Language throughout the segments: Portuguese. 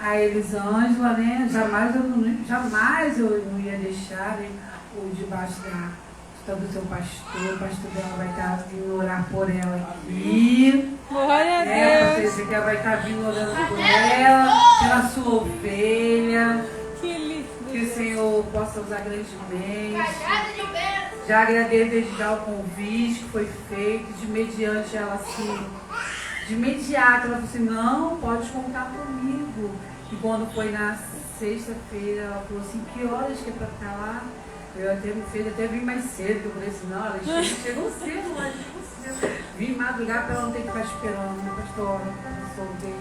a Elisângela, né? Jamais eu não ia deixar, né, o debaixo do seu pastor. O pastor dela vai estar vindo orar por ela aqui. Glória a né? Deus. Você que vai estar vindo orando por ela, pela sua ovelha. Que lindo. Que o Senhor possa usar grandemente. Já agradeço desde já o convite que foi feito. De imediato ela assim, de imediato ela falou assim, não, pode contar comigo. E quando foi na sexta-feira, ela falou assim, que horas que é para estar lá? Eu até vim mais cedo, eu falei assim, não, ela chegou cedo, mas chegou cedo. Vim madrugar para ela não ter que ficar esperando, né, pastor? Eu sou bem.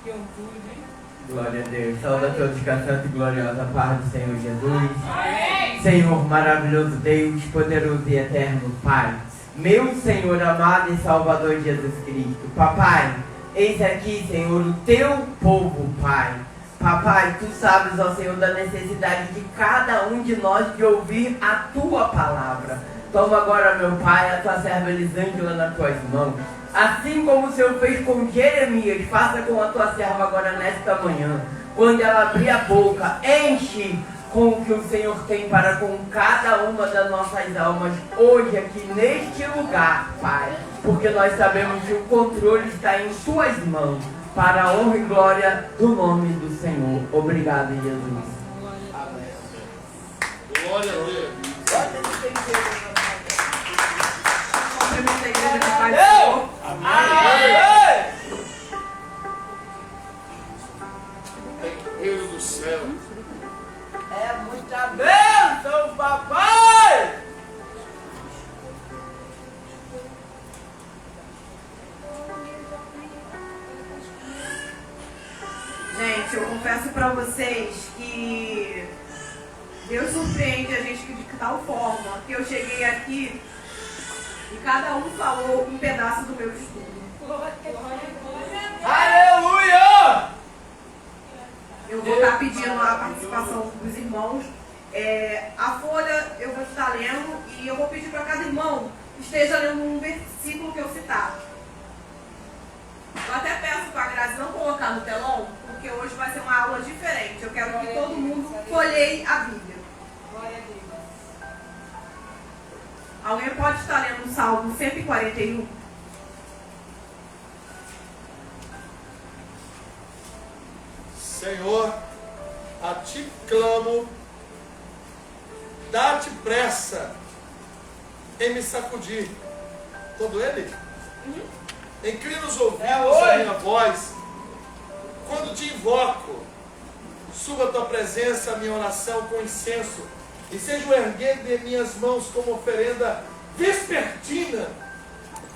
Que orgulho, hein? Glória a Deus. Salve a todos com a santa e gloriosa paz do Senhor Jesus. Amém. Senhor maravilhoso Deus, poderoso e eterno Pai. Meu Senhor amado e Salvador Jesus Cristo. Papai, eis aqui, Senhor, o teu povo, Pai. Papai, tu sabes, ó Senhor, da necessidade de cada um de nós de ouvir a tua palavra. Toma agora, meu Pai, a tua serva Elisângela nas tuas mãos. Assim como o Senhor fez com Jeremias, faça com a tua serva agora nesta manhã. Quando ela abrir a boca, enche com o que o Senhor tem para com cada uma das nossas almas hoje aqui neste lugar, Pai. Porque nós sabemos que o controle está em tuas mãos, para a honra e glória do nome do Senhor. Obrigado, Jesus. Amém. Glória a Deus. Cumprimento a igreja do Pai do Senhor. Amém. Deus do céu. É muita bênção, papai! Gente, eu confesso pra vocês que Deus surpreende a gente de tal forma que eu cheguei aqui e cada um falou um pedaço do meu estudo. Aleluia! Eu vou estar pedindo a participação dos irmãos. A folha eu vou estar lendo e eu vou pedir para cada irmão que esteja lendo um versículo que eu citar. Eu até peço para a Grazi não colocar no telão, porque hoje vai ser uma aula diferente. Eu quero que todo mundo folheie a Bíblia. Glória a Deus. Alguém pode estar lendo o Salmo 141? Senhor, a ti clamo, dá-te pressa em me sacudir. Todo ele? Inclina os ouvidos à minha voz. Quando te invoco, suba a tua presença, a minha oração com incenso, e seja o erguer de minhas mãos como oferenda vespertina.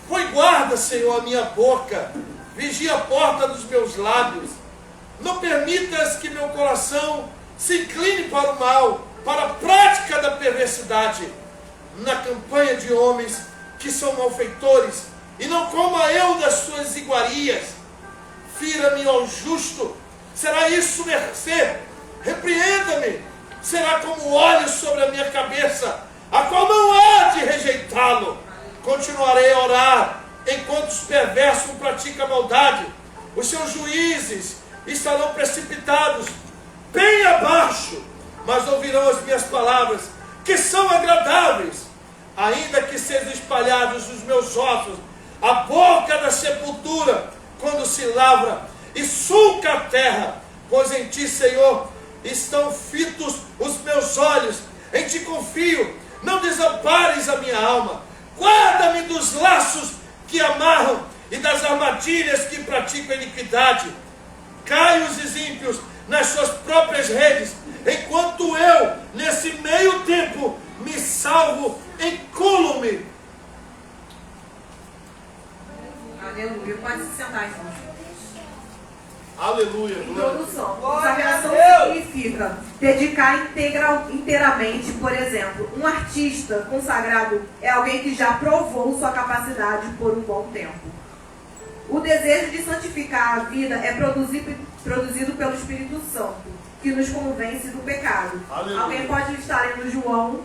Põe guarda, Senhor, a minha boca, vigia a porta dos meus lábios. Não permitas que meu coração se incline para o mal, para a prática da perversidade, na campanha de homens que são malfeitores, e não coma eu das suas iguarias. Fira-me ao justo, será isso mercê? Repreenda-me, será como óleo sobre a minha cabeça, a qual não há de rejeitá-lo. Continuarei a orar, enquanto os perversos praticam a maldade. Os seus juízes estarão precipitados bem abaixo, mas ouvirão as minhas palavras, que são agradáveis. Ainda que sejam espalhados os meus ossos, a boca da sepultura, quando se lavra e sulca a terra, pois em ti, Senhor, estão fitos os meus olhos, em ti confio, não desampares a minha alma, guarda-me dos laços que amarram e das armadilhas que praticam iniquidade. Caem os ímpios nas suas próprias redes, enquanto eu, nesse meio tempo, me salvo, enculo-me. Aleluia. Pode se sentar, irmão. Aleluia. Introdução. Consagração significa dedicar inteiramente. Por exemplo, um artista consagrado é alguém que já provou sua capacidade por um bom tempo. O desejo de santificar a vida é produzido pelo Espírito Santo, que nos convence do pecado. Aleluia. Alguém pode estar lendo João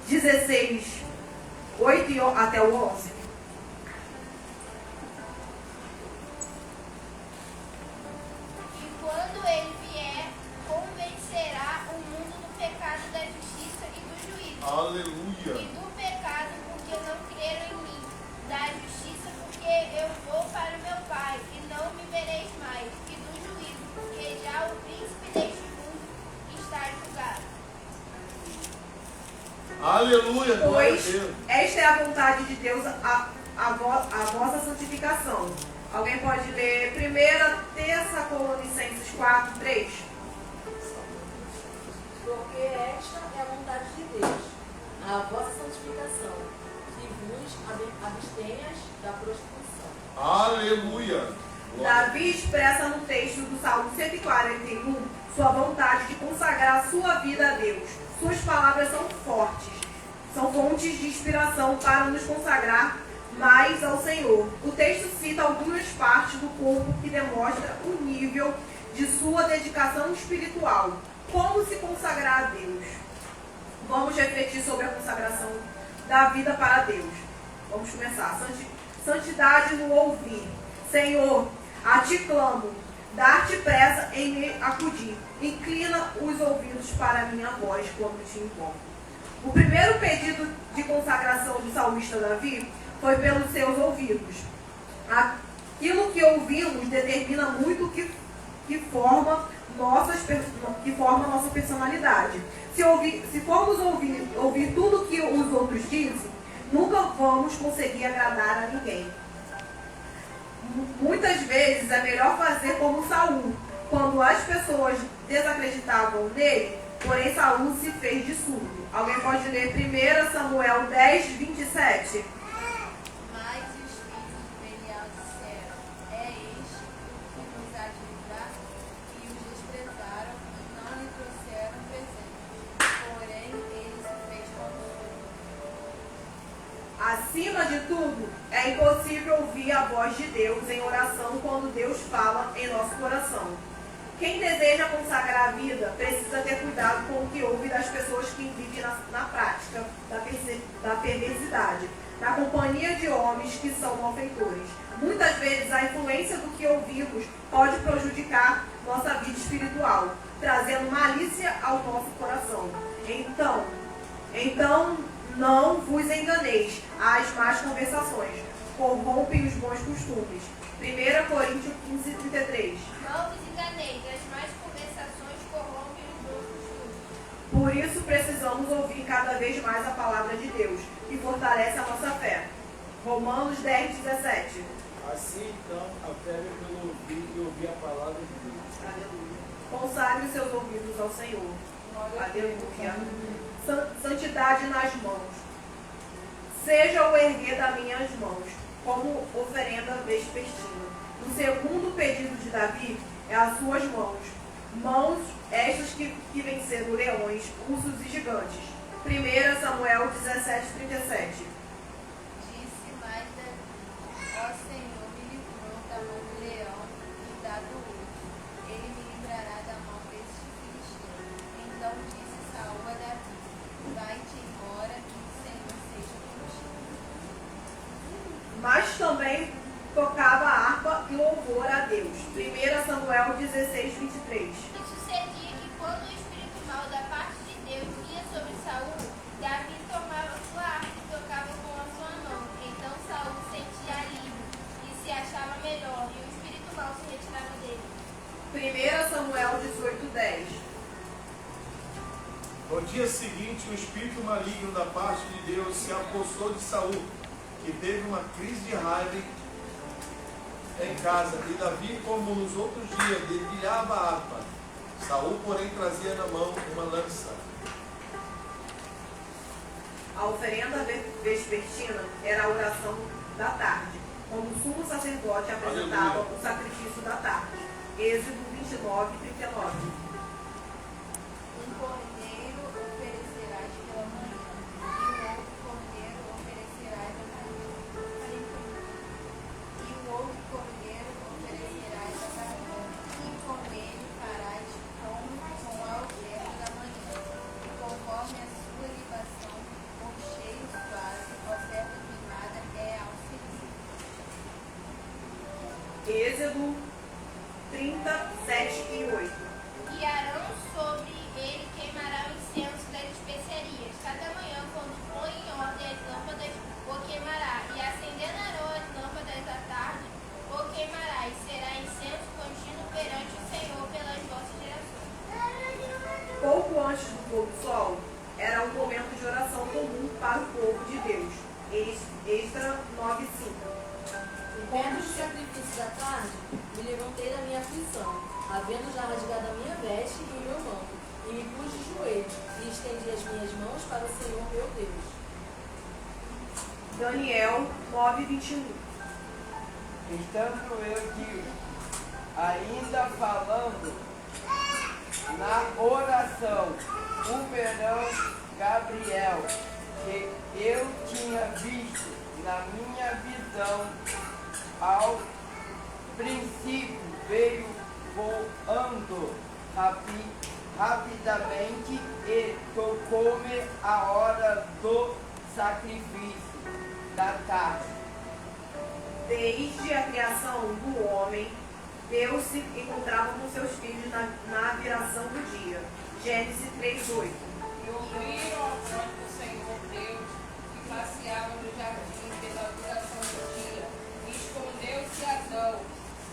16, 8 até o 11. Aleluia. E do pecado, porque não creram em mim. Da justiça, porque eu vou para o meu Pai, e não me vereis mais. E do juízo, porque já o príncipe deste mundo está julgado. Aleluia. Glória a Pois Deus. esta é a vontade de Deus, a vossa santificação. Alguém pode ler 1 Tessalonicenses 4, 3? Porque esta é a vontade de Deus, a vossa santificação, que vos abstenhas da prostituição. Aleluia. Davi expressa no texto do Salmo 141 sua vontade de consagrar a sua vida a Deus. Suas palavras são fortes, são fontes de inspiração para nos consagrar mais ao Senhor. O texto cita algumas partes do corpo que demonstra o nível de sua dedicação espiritual. Como se consagrar a Deus? Vamos refletir sobre a consagração da vida para Deus. Vamos começar. Santidade no ouvir. Senhor, a ti clamo, dar-te pressa em me acudir. Inclina os ouvidos para a minha voz quando te invoco. O primeiro pedido de consagração do salmista Davi foi pelos seus ouvidos. Aquilo que ouvimos determina muito que forma nossa personalidade. Se formos ouvir tudo que os outros dizem, nunca vamos conseguir agradar a ninguém. Muitas vezes é melhor fazer como Saul, quando as pessoas desacreditavam nele, porém Saul se fez de surdo. Alguém pode ler 1 Samuel 10, 27? Mas os filhos de Belial disseram: é este o que nos há de livrar? E os desprezaram e não lhe trouxeram presente. Porém, ele se fez como Acima de tudo, é impossível ouvir a voz de Deus em oração quando Deus fala em nosso coração. Quem deseja consagrar a vida precisa ter cuidado com o que ouve das pessoas que vivem na prática da perversidade, na companhia de homens que são malfeitores. Muitas vezes a influência do que ouvimos pode prejudicar nossa vida espiritual, trazendo malícia ao nosso coração. Então não vos enganeis, as más conversações corrompem os bons costumes. 1 Coríntios 15, 33. Não vos enganeis, as más conversações corrompem os bons costumes. Por isso precisamos ouvir cada vez mais a palavra de Deus, que fortalece a nossa fé. Romanos 10, 17. Assim então, a fé vem pelo ouvir e ouvir a palavra de Deus. Aleluia. Consagre os seus ouvidos ao Senhor. Aleluia. Santidade nas mãos. Seja o erguer das minhas mãos, como oferenda vespertina. O segundo pedido de Davi é as suas mãos. Mãos estas que venceram leões, ursos e gigantes. 1 Samuel 17, 37. Disse mais Davi: ó Senhor, me livrou da mão do leão e da do urso. Ele me livrará da mão deste filisteu. Então disse Saul a Davi: vai-te embora e o Senhor seja contigo. Mas também tocava harpa e louvor a Deus. 1 Samuel 16, 23. E sucedia que quando o espírito mau da parte de Deus vinha sobre Saul, Davi tomava sua harpa e tocava com a sua mão. Então Saul sentia alívio e se achava melhor, e o espírito mau se retirava dele. 1 Samuel 18, 10. No dia seguinte, o espírito maligno da parte de Deus se apossou de Saul, que teve uma crise de raiva em casa, e Davi, como nos outros dias, dedilhava a harpa. Saul, porém, trazia na mão uma lança. A oferenda vespertina era a oração da tarde, quando o sumo sacerdote apresentava o sacrifício da tarde. Êxodo 29, 39. Um cordeiro oferecerás pela manhã, e um outro cordeiro oferecerás à tarde. E o outro cordeiro oferecerás à tarde, e com ele farás como com a oferta da manhã, conforme a sua libação, com cheiro suave, oferta queimada é ao Senhor. Êxodo 30, 7 e 8. E Arão sobre ele queimará o incenso das especiarias, cada manhã com pouco antes do pôr do sol, era um momento de oração comum para o povo de Deus. Extra 9:5. Vendo os sacrifícios da tarde, me levantei da minha aflição, havendo já rasgado a minha veste e o meu manto, e me pus de joelhos, e estendi as minhas mãos para o Senhor meu Deus. Daniel 9:21. Estando eu ainda falando na oração, o verão Gabriel, que eu tinha visto na minha visão, ao princípio veio voando rapidamente e tocou-me a hora do sacrifício da tarde. Desde a criação do homem, Deus se encontrava com seus filhos na viração do dia. Gênesis 3:8. E ouviram a voz do Senhor Deus, que passeava no jardim pela duração do dia. E escondeu-se Adão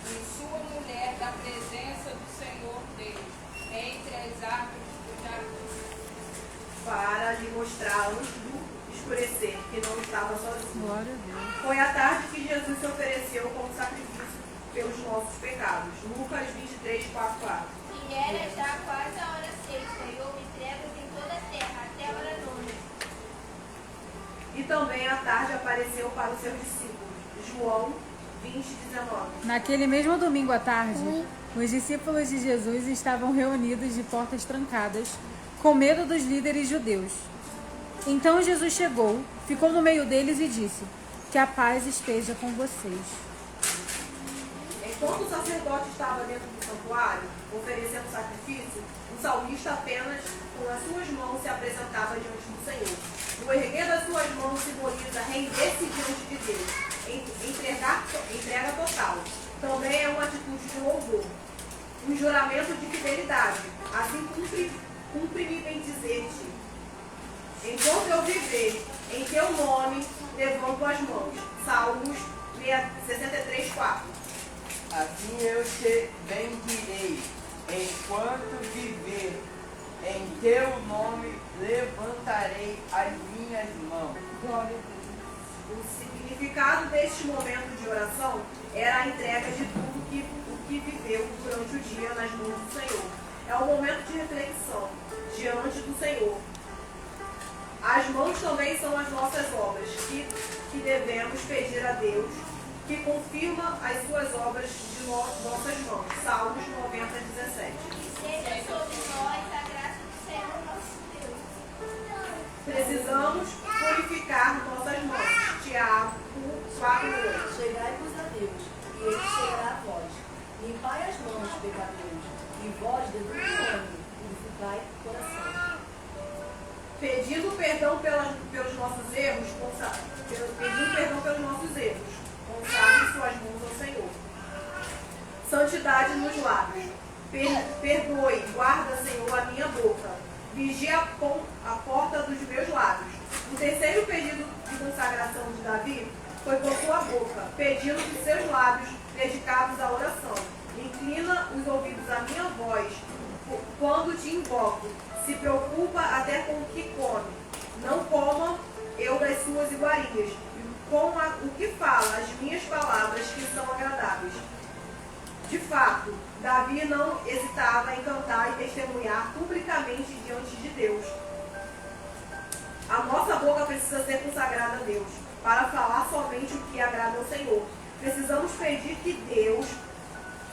e sua mulher da presença do Senhor Deus, entre as árvores do jardim. Para lhe mostrar antes do escurecer que não estava sozinho. Glória a Deus. Foi a tarde que Jesus se ofereceu como sacrifício pelos nossos pecados. Lucas 23:4. E era já quase a hora sexta, e houve trevas em toda a terra, até a hora nona. E também à tarde apareceu para os seus discípulos. João 20:19. Naquele mesmo domingo à tarde, os discípulos de Jesus estavam reunidos de portas trancadas, com medo dos líderes judeus. Então Jesus chegou, ficou no meio deles e disse: que a paz esteja com vocês. Enquanto o sacerdote estava dentro do santuário, oferecendo sacrifício, o salmista apenas com as suas mãos se apresentava diante do Senhor. O erguer das suas mãos simboliza render-se diante de Deus, entrega total. Também é uma atitude de louvor, um juramento de fidelidade. Assim cumpre-me bem dizer-te: enquanto eu viver, em teu nome levanto as mãos. Salmos 63:4. Assim eu te bendirei, enquanto viver, em teu nome levantarei as minhas mãos. Glória a Deus. O significado deste momento de oração era a entrega de tudo o que viveu durante o dia nas mãos do Senhor. É um momento de reflexão diante do Senhor. As mãos também são as nossas obras, que devemos pedir a Deus, que confirma as suas obras de nossas mãos. Salmos 90:17. E seja sobre nós a graça do Senhor nosso Deus. Precisamos purificar nossas mãos. Tiago 4:8. Chegai-vos a Deus, e Ele chegará a vós. Limpai as mãos, pecadores, e vós, devido ao ânimo, purificai o coração. Pedindo perdão pelos nossos erros, consagre suas mãos ao Senhor. Santidade nos lábios. Perdoe, guarda, Senhor, a minha boca. Vigia a porta dos meus lábios. O terceiro pedido de consagração de Davi foi por sua boca, pedindo que seus lábios dedicados à oração. Inclina os ouvidos à minha voz quando te invoco. Se preocupa até com o que come. Não coma eu das suas iguarias. Com o que fala, as minhas palavras que são agradáveis. De fato, Davi não hesitava em cantar e testemunhar publicamente diante de Deus. A nossa boca precisa ser consagrada a Deus, para falar somente o que agrada ao Senhor. Precisamos pedir que Deus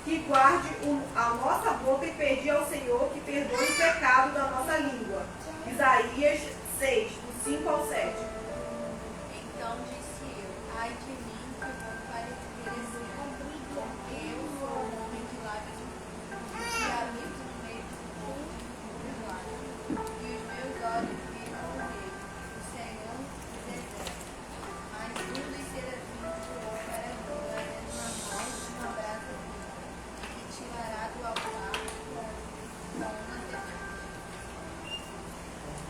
que guarde a nossa boca e pedir ao Senhor que perdoe o pecado da nossa língua. Isaías 6, do 5 ao 7. Então disse eu: ai de mim, que vou perecer. Eu sou um homem de lábios impuros, que habito no meio do povo dos lábios, e os meus olhos viram o Rei, o Senhor dos exércitos. Mas um dos serafins voou para mim, trazendo na mão uma brasa viva, e tirará do altar com uma semente.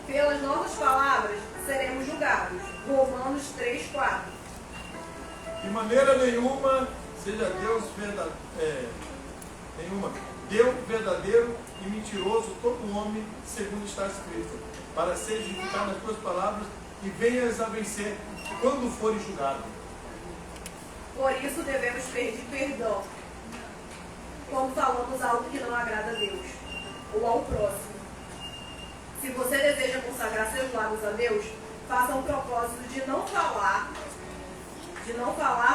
Pelas nossas palavras seremos julgados. Romanos 3, 4. De maneira nenhuma seja Deus verdadeiro e mentiroso todo homem, segundo está escrito, para ser edificado nas tuas palavras e venhas a vencer quando fores julgado. Por isso devemos pedir perdão quando falamos algo que não agrada a Deus ou ao próximo. Se você deseja consagrar seus lábios a Deus, faça um propósito de não falar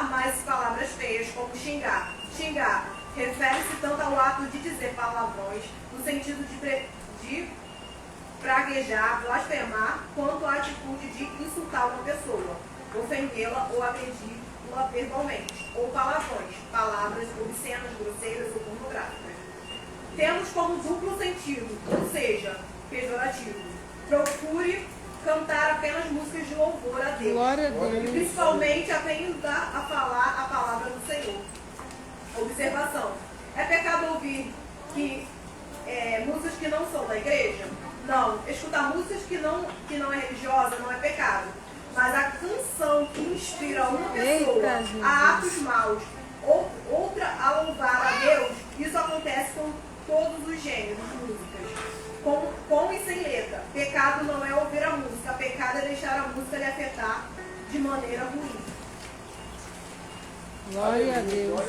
mais palavras feias como xingar. Xingar refere-se tanto ao ato de dizer palavrões, no sentido de praguejar, blasfemar, quanto à atitude de insultar uma pessoa, ofendê-la ou agredi-la verbalmente, ou palavrões, palavras obscenas, grosseiras ou pornográficas. Temos como duplo sentido, ou seja, pejorativo. Procure cantar apenas músicas de louvor a Deus. Glória a Deus. E principalmente aprenda a falar a palavra do Senhor. Observação. É pecado ouvir músicas que não são da igreja? Não. Escutar músicas que não é religiosa não é pecado. Mas a canção que inspira uma pessoa a atos maus, outra a louvar a Deus, isso acontece com todos os gêneros de músicas. Com e sem letra. Pecado não é ouvir a música. Pecado é deixar a música lhe afetar de maneira ruim. Glória a Deus.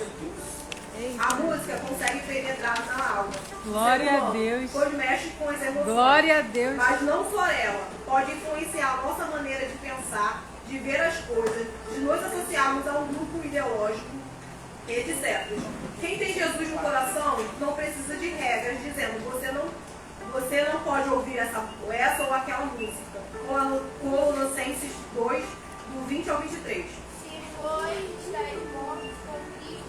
A música consegue penetrar na alma. Glória a Deus. Pois mexe com as emoções. Glória a Deus. Mas não só ela. Pode influenciar a nossa maneira de pensar, de ver as coisas, de nos associarmos a um grupo ideológico, etc. Quem tem Jesus no coração não precisa de regras dizendo você não pode ouvir essa ou aquela música. Colossenses 2, do 20 ao 23. Se pois estáis mortos com Cristo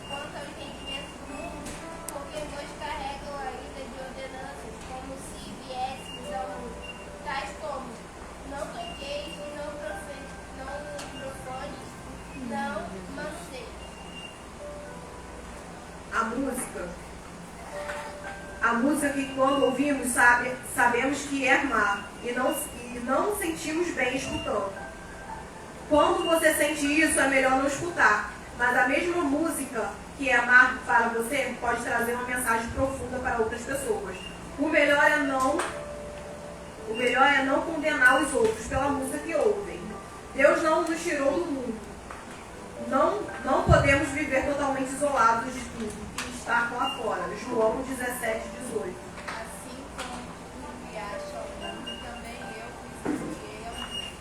quanto ao entendimento do mundo, porque vos carregam ainda de ordenanças, como se viéssemos ao mundo, tais como não toqueis, não profanes, não manceis. A música que quando ouvimos sabemos que é má e não sentimos bem escutando. Quando você sente isso, é melhor não escutar. Mas a mesma música que é má para você pode trazer uma mensagem profunda para outras pessoas. O melhor é não condenar os outros pela música que ouvem. Deus não nos tirou do mundo. Não podemos viver totalmente isolados de tudo e estar lá fora. João 17, 18. Assim como tu enviaste ao mundo, também eu vos enviei ao mundo.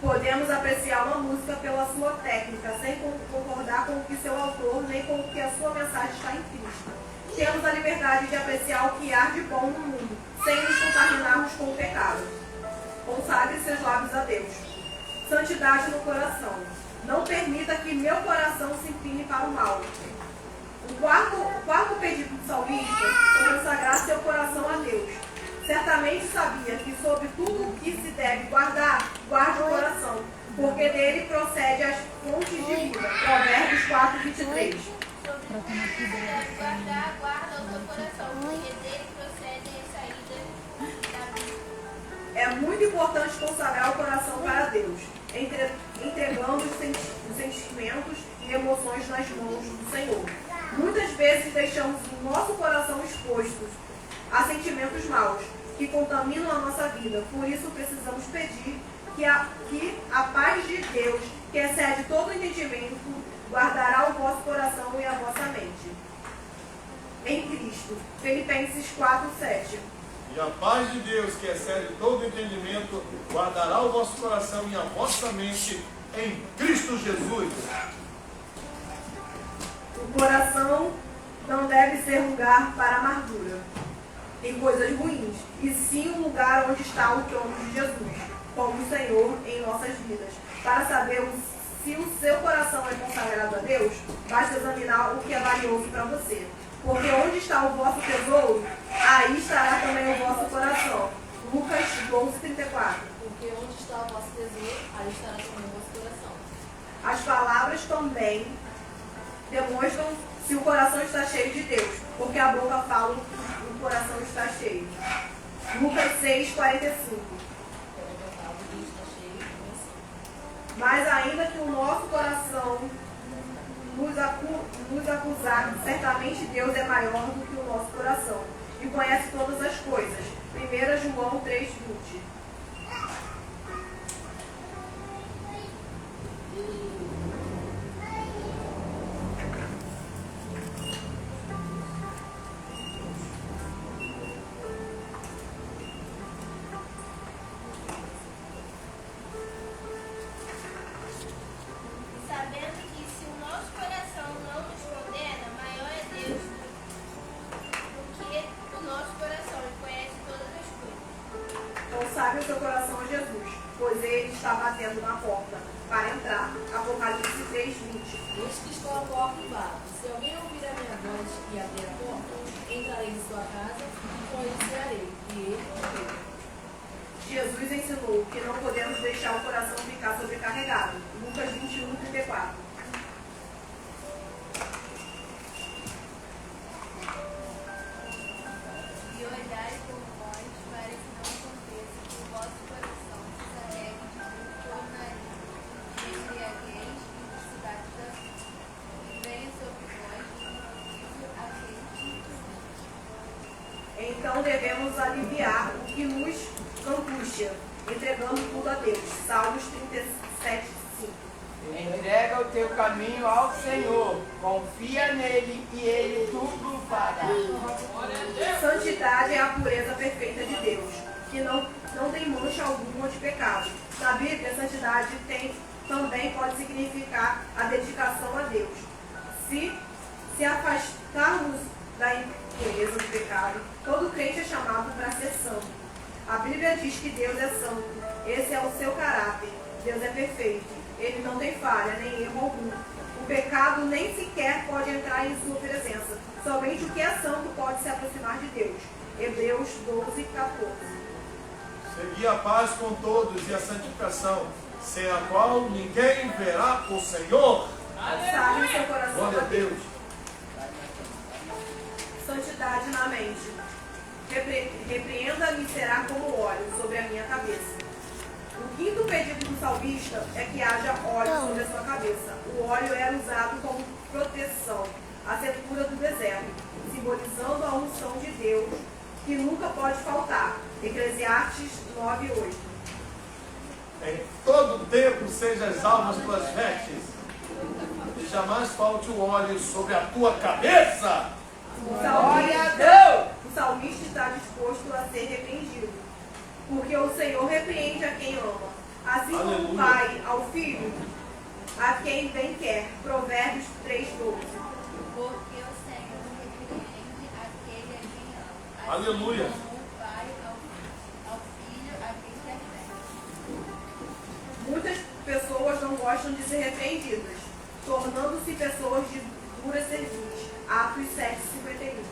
Podemos apreciar uma música pela sua técnica, sem concordar com o que seu autor, nem com o que a sua mensagem está implícita. Temos a liberdade de apreciar o que há de bom no mundo, sem nos contaminarmos com o pecado. Consagre seus lábios a Deus. Santidade no coração. Não permita que meu coração se incline para o mal. O quarto pedido do salmista foi consagrar seu coração a Deus. Certamente sabia que sobre tudo o que se deve guardar, guarde o coração, porque dele procede as fontes de vida. Provérbios 4, 23. Sobre tudo que se deve guardar, guarda o teu coração, porque dele procedem as saídas da vida. É muito importante consagrar o coração para Deus, entregando os sentimentos e emoções nas mãos do Senhor. Muitas vezes deixamos o nosso coração exposto a sentimentos maus, que contaminam a nossa vida. Por isso precisamos pedir que a paz de Deus, que excede todo entendimento, guardará o vosso coração e a vossa mente. Em Cristo. Filipenses 4, 7. E a paz de Deus, que excede todo entendimento, guardará o vosso coração e a vossa mente em Cristo Jesus. O coração não deve ser lugar para amargura e coisas ruins, e sim um lugar onde está o trono de Jesus, como Senhor em nossas vidas. Para saber se o seu coração é consagrado a Deus, basta examinar o que é valioso para você. Porque onde está o vosso tesouro, aí estará também o vosso coração. Lucas 12, 34. Porque onde está o vosso tesouro, aí estará também o vosso coração. As palavras também demonstram se o coração está cheio de Deus, porque a boca fala que o coração está cheio. Lucas 6, 45. Mas ainda que o nosso coração nos acusar, certamente Deus é maior do que o nosso coração e conhece todas as coisas. 1 João 3,20. Sabendo que se o nosso coração não nos condena, maior é Deus do que o nosso coração e conhece todas as coisas. Consagre o seu coração a Jesus, pois ele está batendo na porta para entrar. Apocalipse 3,20. Eis que estou à porta e bato. Se alguém ouvir a minha voz e abrir a porta, entrarei em sua casa e com ele cearei, e ele comigo. Jesus ensinou que não podemos deixar o coração ficar sobrecarregado. Lucas 21:34. E olhai por vós para que não aconteça que o vosso coração se carregue de tornaria, e embriagueis e distraída, e venha sobre vós o juízo Então devemos aliviar o que nos angústia, entregando tudo a Deus. Salmos 37:5. Entrega o teu caminho ao Senhor, confia nele e ele tudo fará. Santidade é a pureza perfeita de Deus, que não tem mancha alguma de pecado. Na Bíblia, santidade também pode significar a dedicação a Deus. Se afastarmos da impureza do pecado, todo crente é chamado para ser santo. A Bíblia diz que Deus é santo. Esse é o seu caráter. Deus é perfeito. Ele não tem falha, nem erro algum. O pecado nem sequer pode entrar em sua presença. Somente o que é santo pode se aproximar de Deus. Hebreus 12:14. Segui a paz com todos e a santificação, sem a qual ninguém verá o Senhor. Consagre o seu coração Glória a a Deus. Santidade na mente. Repreenda-me será como óleo sobre a minha cabeça. O quinto pedido do salmista é que haja óleo sobre a sua cabeça. O óleo era usado como proteção à secura do deserto, simbolizando a unção de Deus, que nunca pode faltar. Eclesiastes 9:8. Em todo tempo sejas alvas tuas vestes, e jamais falte o óleo sobre a tua cabeça. O salmista está disposto a ser repreendido, porque o Senhor repreende a quem ama, assim como o Aleluia. Pai ao Filho, a quem bem quer. Provérbios 3:12. porque o Senhor repreende aquele a quem ama. Assim Aleluia. como o Pai ao Filho a quem quer bem. Muitas pessoas não gostam de ser repreendidas, tornando-se pessoas de dura cerviz. Atos 7:51.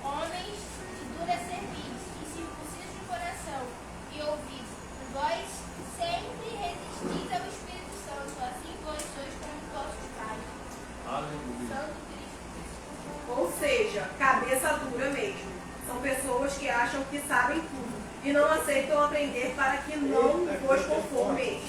Homens de dura cerviz e circuncisos de coração e ouvidos, vós sempre resistis ao Espírito Santo, assim vós sois como vossos pais. Aleluia. Santo Cristo. Ou seja, cabeça dura mesmo. São pessoas que acham que sabem tudo e não aceitam aprender para que não vos conformeis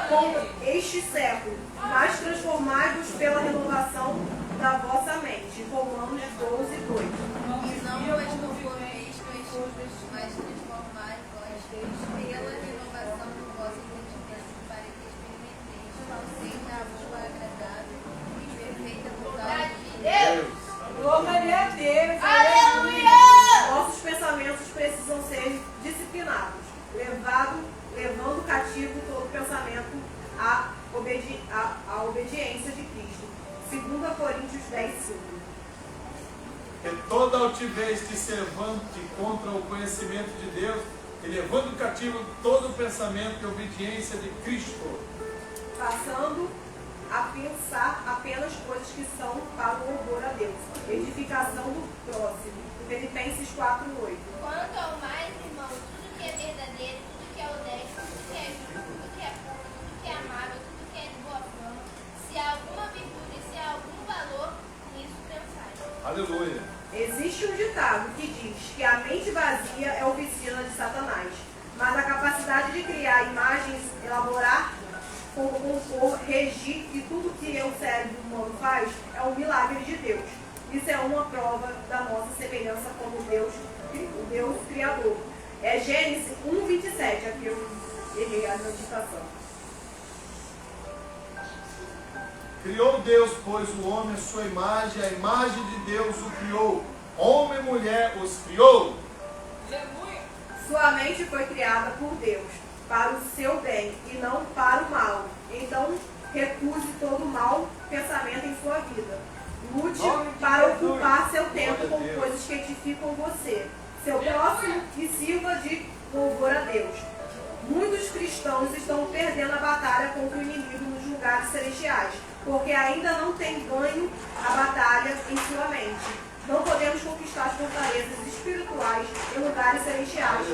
com este século, mas transformai-vos pela renovação da vossa mente. Romanos 12:2. E não vos conformeis com este mundo, mas transformai-vos pela renovação do vosso entendimento, para que experimenteis qual seja a boa, agradável e perfeita vontade de Deus. Glória a Deus. Aleluia! Nossos pensamentos precisam ser disciplinados, levando cativo todo pensamento à obediência de Cristo. 2 Coríntios 10:5. Que toda altivez que se levante contra o conhecimento de Deus, e levando cativo todo o pensamento e obediência de Cristo. Passando a pensar apenas coisas que são para o louvor a Deus. Edificação do próximo. Filipenses 4:8. Quanto ao mais, irmão, tudo que é verdadeiro, tudo que é honesto, tudo que é justo, tudo que é puro, tudo que é amável, tudo que é de boa fama, se há alguma virtude, se há algum valor, nisso pensai. Aleluia. Existe um ditado que diz que a mente vazia é oficina de Satanás, mas a capacidade de criar imagens, elaborar compor, regir, e tudo que o cérebro humano faz é um milagre de Deus. Isso é uma prova da nossa semelhança como Deus, o Deus Criador. É Gênesis 1:27, aqui eu errei a meditação. Criou Deus, pois, o homem à sua imagem, a imagem de Deus o criou. Homem e mulher os criou. Sua mente foi criada por Deus, para o seu bem e não para o mal. Então, recuse todo mau pensamento em sua vida. Lute para ocupar seu tempo com coisas que edificam você, seu próximo, e sirva de louvor a Deus. Muitos cristãos estão perdendo a batalha contra o inimigo nos lugares celestiais, porque ainda não têm ganho a batalha em sua mente. Não podemos conquistar as fortalezas espirituais em lugares celestiais,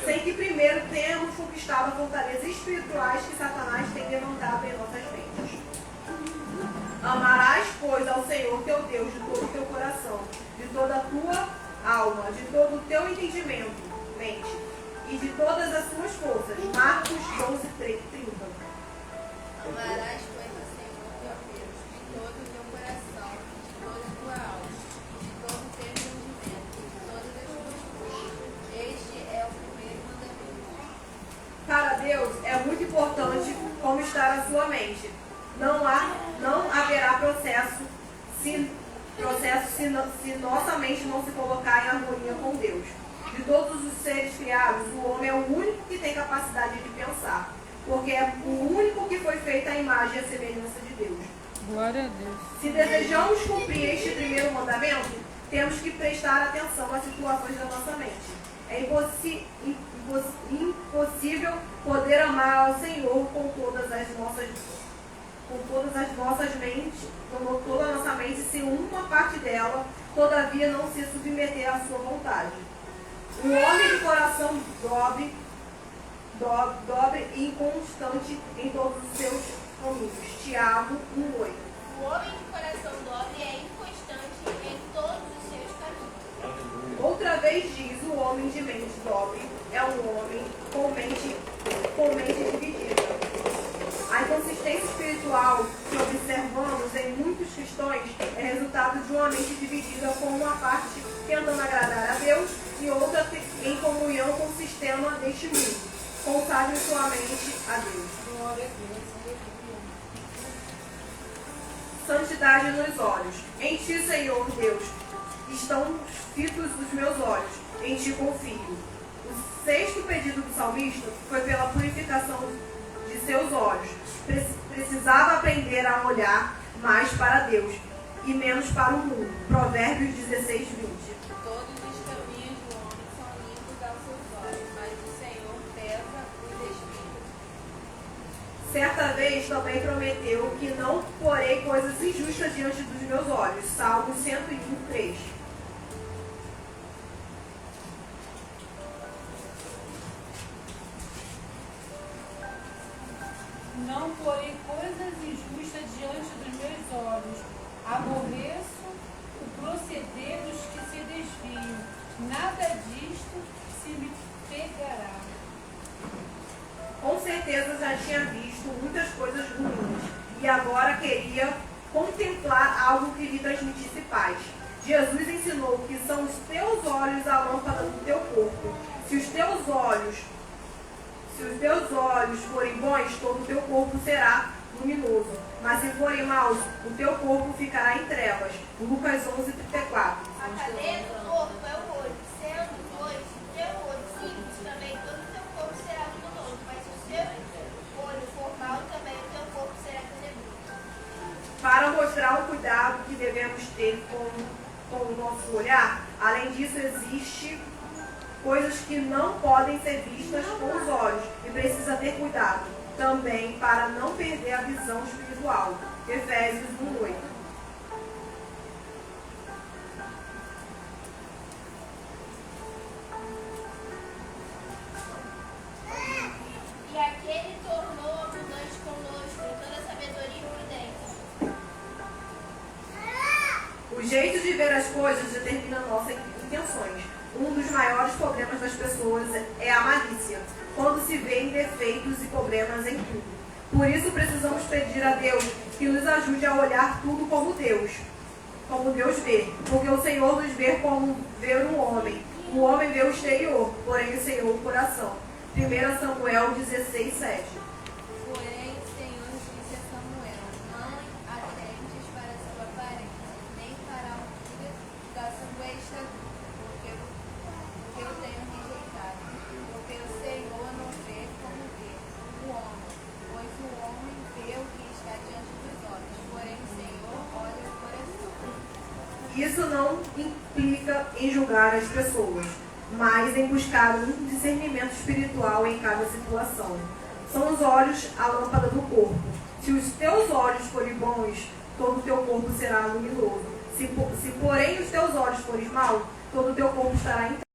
sem que primeiro tenhamos conquistado as fortalezas espirituais que Satanás tem levantado em nossas mentes. Amarás, pois, ao Senhor teu Deus de todo o teu coração, de toda a tua alma, de todo o teu entendimento, mente, e de todas as suas forças. Marcos 12:30. Amarás, pois, ao Senhor teu Deus de todo o teu coração, de toda a tua alma, de todo o teu entendimento, de todas as tuas forças. Este é o primeiro mandamento. Para Deus é muito importante como está a sua mente. Não haverá processo se nossa mente não se colocar em harmonia com Deus. De todos os seres criados, o homem é o único que tem capacidade de pensar, porque é o único que foi feito à imagem e à semelhança de Deus. Glória a Deus. Se desejamos cumprir este primeiro mandamento, temos que prestar atenção às situações da nossa mente. É impossível poder amar ao Senhor com toda a nossa mente, se uma parte dela, todavia, não se submeter à sua vontade. O homem de coração dobre e inconstante em todos os seus caminhos. Tiago 1:8. O homem de coração dobre é inconstante em todos os seus caminhos. Outra vez diz, o homem de mente dobre é um homem com mente dividida. A inconsistência espiritual que observamos em muitos cristãos é resultado de uma mente dividida, com uma parte tentando agradar a Deus e outra em comunhão com o sistema deste mundo. Consagre sua mente a Deus. Santidade nos olhos. Em ti, Senhor Deus, estão fitos os meus olhos. Em ti confio. O sexto pedido do salmista foi pela purificação de seus olhos. Precisava aprender a olhar mais para Deus e menos para o mundo. Provérbios 16:20. Todos os caminhos do homem são limpos aos seus olhos, mas o Senhor pesa os espíritos. Certa vez também prometeu que não porei coisas injustas diante dos meus olhos. Salmo 101:3. Não porei coisas injustas diante dos meus olhos. Aborreço o proceder dos que se desviam. Nada disto se me pegará. Com certeza já tinha visto muitas coisas ruins e agora queria contemplar algo que lhe transmitisse paz. Jesus ensinou que são os teus olhos a lâmpada do teu corpo. Se os teus olhos forem bons, todo o teu corpo será luminoso. Mas se forem maus, o teu corpo ficará em trevas. Lucas 11:34. A cadeia do corpo é o olho. Sendo dois, o teu olho simples, também todo o teu corpo será luminoso. Mas se o seu olho for mau, também o teu corpo será tenebroso. Para mostrar o cuidado que devemos ter com o nosso olhar, além disso, existe coisas que não podem ser vistas com os olhos e precisa ter cuidado também para não perder a visão espiritual. Efésios 1:8. E aquele tornou abundante conosco em toda sabedoria e prudência. O jeito de ver as coisas determina nossas intenções. Um dos maiores problemas das pessoas é a malícia, quando se vêem defeitos e problemas em tudo. Por isso precisamos pedir a Deus que nos ajude a olhar tudo como Deus vê. Porque o Senhor nos vê como vê um homem. O homem vê o exterior, porém o Senhor o coração. 1 Samuel 16, 7. Porém, o Senhor disse a Samuel: não atentes para a sua aparência, nem para a altura da sua estatura, porque eu tenho rejeitado. Porque o Senhor não vê como vê o homem, pois o homem vê o que está diante dos olhos, porém o Senhor olha o coração. Isso não implica em julgar as pessoas, mas em buscar um discernimento espiritual em cada situação. São os olhos a lâmpada do corpo. Se os teus olhos forem bons, todo o teu corpo será luminoso. Se porém os teus olhos forem maus, todo o teu corpo estará em